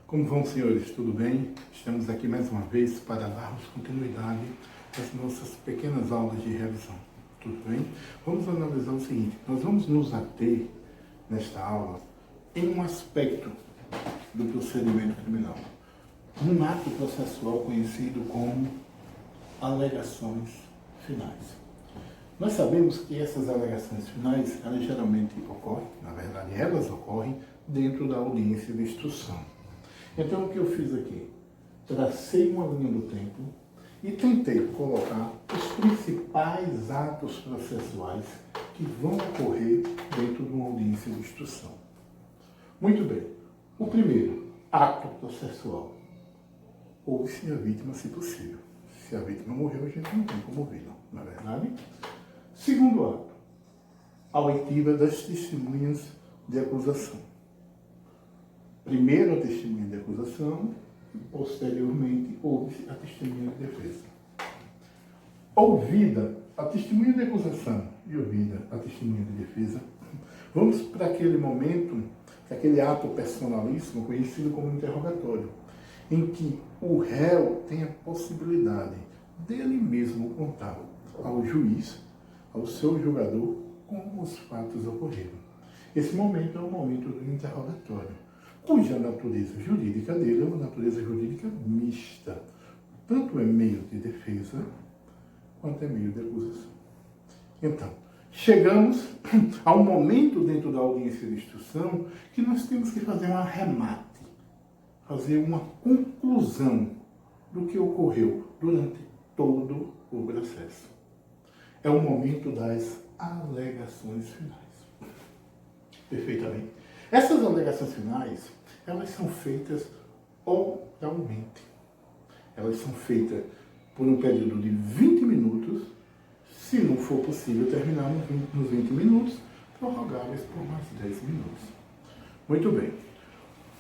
Como vão, senhores? Tudo bem? Estamos aqui mais uma vez para darmos continuidade às nossas pequenas aulas de revisão. Tudo bem? Vamos analisar o seguinte: nós vamos nos ater nesta aula em um aspecto do procedimento criminal, um ato processual conhecido como alegações finais. Nós sabemos que essas alegações finais, elas geralmente ocorrem, na verdade elas ocorrem dentro da audiência de instrução. Então o que eu fiz aqui? Tracei uma linha do tempo e tentei colocar os principais atos processuais que vão ocorrer dentro de uma audiência de instrução. Muito bem. O primeiro, ato processual. Ouve-se a vítima, se possível. Se a vítima morreu, a gente não tem como ouvi-la, não é verdade? Segundo ato, a oitiva das testemunhas de acusação. Primeiro a testemunha de acusação, e posteriormente ouve-se a testemunha de defesa. Ouvida a testemunha de acusação e ouvida a testemunha de defesa, vamos para aquele momento, aquele ato personalíssimo conhecido como interrogatório, em que o réu tem a possibilidade dele mesmo contar ao juiz, ao seu julgador, como os fatos ocorreram. Esse momento é o momento do interrogatório, cuja natureza jurídica dele é uma natureza jurídica mista. Tanto é meio de defesa, quanto é meio de acusação. Então, chegamos a um momento dentro da audiência de instrução que nós temos que fazer um arremate, fazer uma conclusão do que ocorreu durante todo o processo. É o momento das alegações finais. Perfeitamente. Essas alegações finais, elas são feitas oralmente. Elas são feitas por um período de 20 minutos, se não for possível terminar nos 20 minutos, prorrogáveis por mais 10 minutos. Muito bem.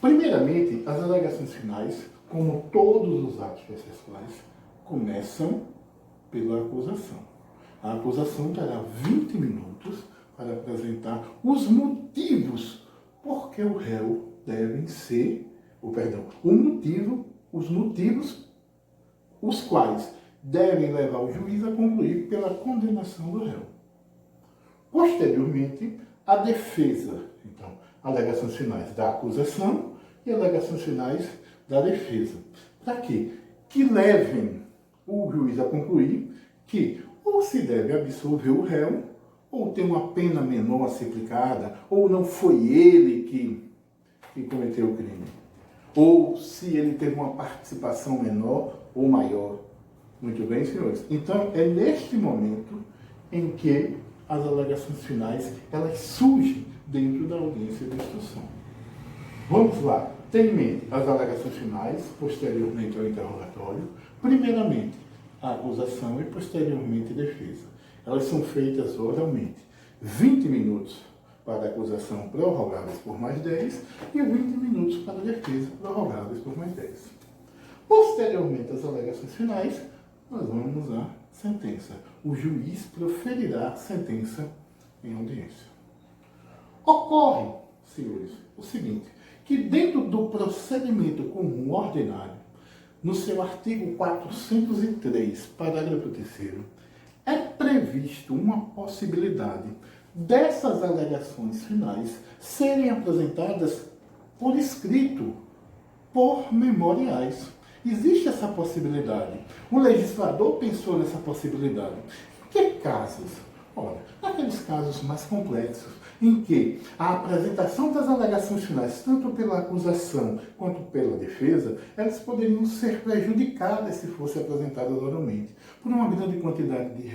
Primeiramente, as alegações finais, como todos os atos processuais, começam pela acusação. A acusação terá 20 minutos para apresentar os motivos por que o réu devem ser, os motivos os quais devem levar o juiz a concluir pela condenação do réu. Posteriormente, a defesa, então, alegações finais da acusação e alegações finais da defesa. Para quê? Que levem o juiz a concluir que ou se deve absolver o réu, ou tem uma pena menor a ser aplicada, ou não foi ele que cometeu o crime. Ou se ele teve uma participação menor ou maior. Muito bem, senhores? Então, é neste momento em que as alegações finais, elas surgem dentro da audiência de instrução. Vamos lá. Tenha em mente as alegações finais, posteriormente ao interrogatório. Primeiramente, a acusação e posteriormente a defesa. Elas são feitas oralmente. 20 minutos para a acusação, prorrogáveis por mais 10, e 20 minutos para a defesa, prorrogáveis por mais 10. Posteriormente às alegações finais, nós vamos à sentença. O juiz proferirá a sentença em audiência. Ocorre, senhores, o seguinte, que dentro do procedimento comum ordinário, no seu artigo 403, parágrafo 3º, é previsto uma possibilidade dessas alegações finais serem apresentadas por escrito, por memoriais. Existe essa possibilidade. O legislador pensou nessa possibilidade. Que casos? Olha, naqueles casos mais complexos, em que a apresentação das alegações finais, tanto pela acusação quanto pela defesa, elas poderiam ser prejudicadas se fossem apresentadas oralmente, por uma grande quantidade de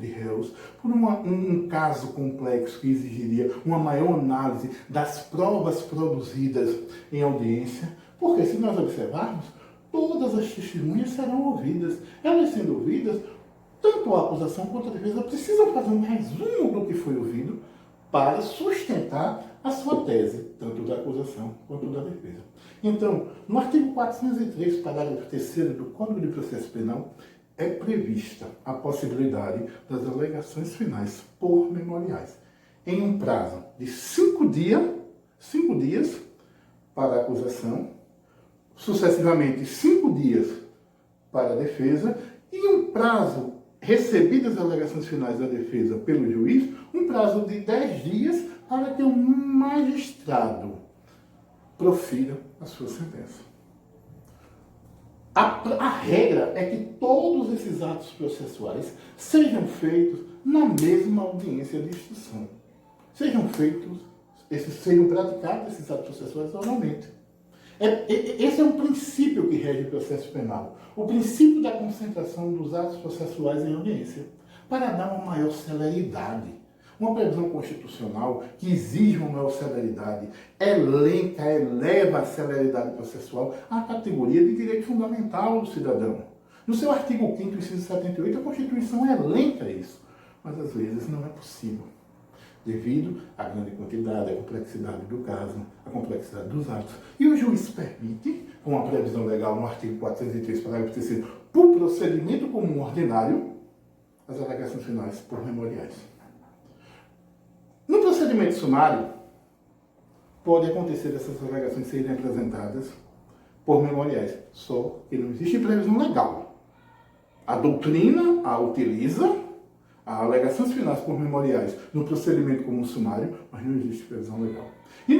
réus, por um caso complexo que exigiria uma maior análise das provas produzidas em audiência, porque se nós observarmos, todas as testemunhas serão ouvidas. Elas sendo ouvidas, tanto a acusação quanto a defesa precisam fazer um resumo do que foi ouvido para sustentar a sua tese, tanto da acusação quanto da defesa. Então, no artigo 403, parágrafo 3º do Código de Processo Penal, é prevista a possibilidade das alegações finais por memoriais, em um prazo de 5 dias para a acusação, sucessivamente 5 dias para a defesa e um prazo, recebidas as alegações finais da defesa pelo juiz, um prazo de 10 dias para que o magistrado profira a sua sentença. A regra é que todos esses atos processuais sejam feitos na mesma audiência de instrução. Sejam praticados esses atos processuais oralmente. Esse é um princípio que rege o processo penal. O princípio da concentração dos atos processuais em audiência, para dar uma maior celeridade. Uma previsão constitucional que exige uma maior celeridade, eleva a celeridade processual à categoria de direito fundamental do cidadão. No seu artigo 5º, inciso 78, a Constituição elenca isso. Mas às vezes não é possível, devido à grande quantidade, à complexidade do caso, à complexidade dos atos. E o juiz permite, com a previsão legal no artigo 403, parágrafo 3º, por procedimento comum ordinário, as alegações finais por memoriais. No procedimento sumário, pode acontecer essas alegações serem apresentadas por memoriais, só que não existe previsão legal. A doutrina a utiliza, há alegações finais por memoriais no procedimento comum sumário, mas não existe previsão legal. E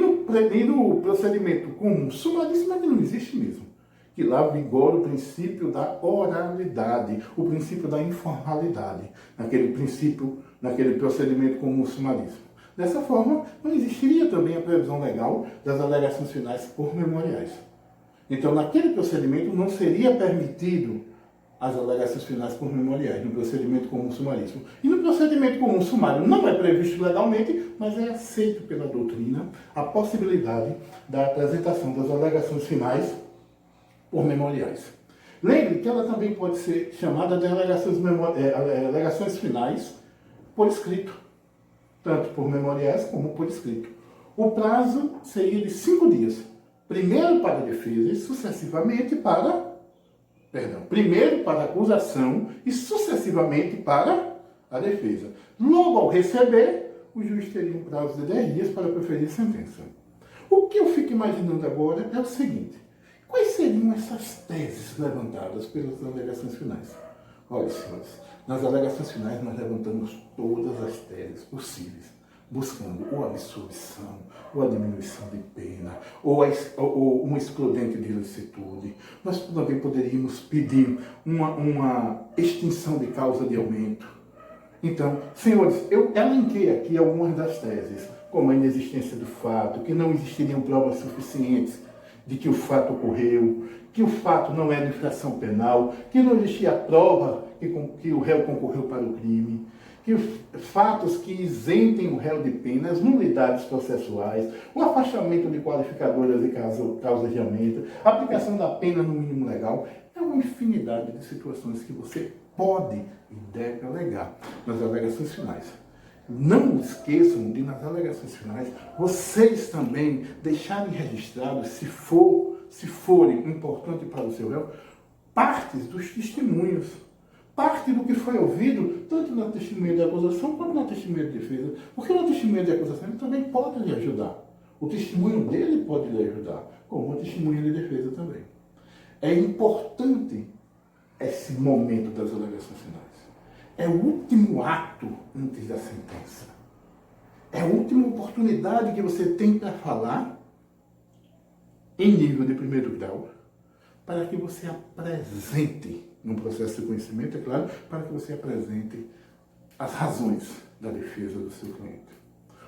no procedimento comum sumaríssimo é que não existe mesmo. Que lá vigora o princípio da oralidade, o princípio da informalidade, naquele procedimento comum sumaríssimo. Dessa forma, não existiria também a previsão legal das alegações finais por memoriais. Então, naquele procedimento, não seria permitido as alegações finais por memoriais, no procedimento comum sumaríssimo. E no procedimento comum sumário não é previsto legalmente, mas é aceito pela doutrina a possibilidade da apresentação das alegações finais por memoriais. Lembre que ela também pode ser chamada de alegações finais por escrito, tanto por memoriais como por escrito. O prazo seria de 5 dias. Primeiro para a defesa e sucessivamente primeiro para a acusação e sucessivamente para a defesa. Logo ao receber, o juiz teria um prazo de 10 dias para proferir a sentença. O que eu fico imaginando agora é o seguinte: quais seriam essas teses levantadas pelas alegações finais? Olha, senhores, nas alegações finais nós levantamos todas as teses possíveis, buscando ou a absolvição, ou a diminuição de pena, ou um excludente de ilicitude. Nós também poderíamos pedir uma extinção de causa de aumento. Então, senhores, eu elenquei aqui algumas das teses, como a inexistência do fato, que não existiriam provas suficientes de que o fato ocorreu, que o fato não é de infração penal, que não existia prova que o réu concorreu para o crime, que fatos que isentem o réu de pena, as nulidades processuais, o afastamento de qualificadoras e causas de aumento, a aplicação da pena no mínimo legal, é uma infinidade de situações que você pode e deve alegar nas alegações finais. Não esqueçam de, nas alegações finais, vocês também deixarem registrados, se forem importantes para o seu réu, partes dos testemunhos. Parte do que foi ouvido, tanto na testemunha de acusação quanto na testemunha de defesa. Porque na testemunha de acusação ele também pode lhe ajudar. O testemunho dele pode lhe ajudar, como a testemunha de defesa também. É importante esse momento das alegações finais. É o último ato antes da sentença. É a última oportunidade que você tem para falar em nível de primeiro grau, para que você apresente, num processo de conhecimento, é claro, para que você apresente as razões da defesa do seu cliente.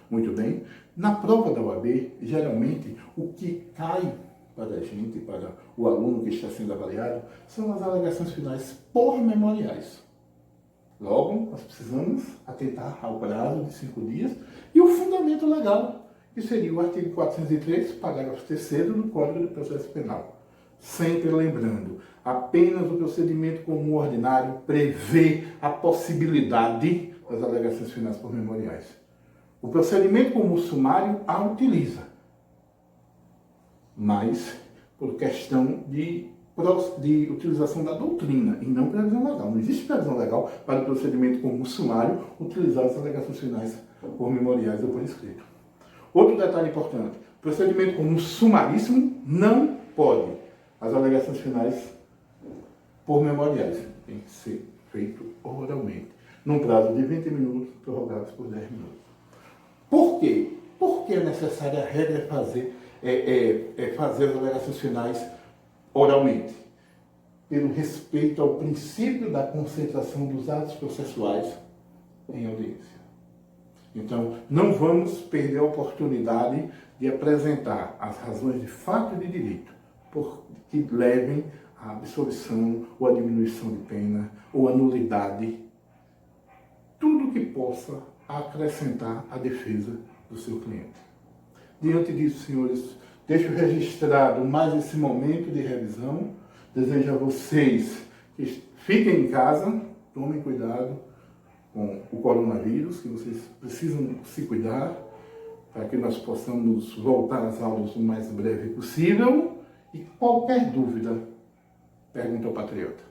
Muito bem. Na prova da OAB, geralmente, o que cai para a gente, para o aluno que está sendo avaliado, são as alegações finais por memoriais. Logo, nós precisamos atentar ao prazo de 5 dias e o fundamento legal, que seria o artigo 403, parágrafo 3º do Código de Processo Penal. Sempre lembrando, apenas o procedimento comum ordinário prevê a possibilidade das alegações finais por memoriais. O procedimento comum sumário a utiliza, mas por questão de utilização da doutrina e não previsão legal. Não existe previsão legal para o procedimento comum sumário utilizar as alegações finais por memoriais ou por escrito. Outro detalhe importante, procedimento comum sumaríssimo não pode as alegações finais por memoriais. Tem que ser feito oralmente, num prazo de 20 minutos, prorrogados por 10 minutos. Por quê? Porque é necessária a regra fazer as alegações finais oralmente, pelo respeito ao princípio da concentração dos atos processuais em audiência. Então, não vamos perder a oportunidade de apresentar as razões de fato e de direito que levem à absolvição ou à diminuição de pena ou à nulidade, tudo que possa acrescentar à defesa do seu cliente. Diante disso, senhores, deixo registrado mais esse momento de revisão. Desejo a vocês que fiquem em casa, tomem cuidado com o coronavírus, que vocês precisam se cuidar, para que nós possamos voltar às aulas o mais breve possível. E qualquer dúvida, pergunta ao patriota.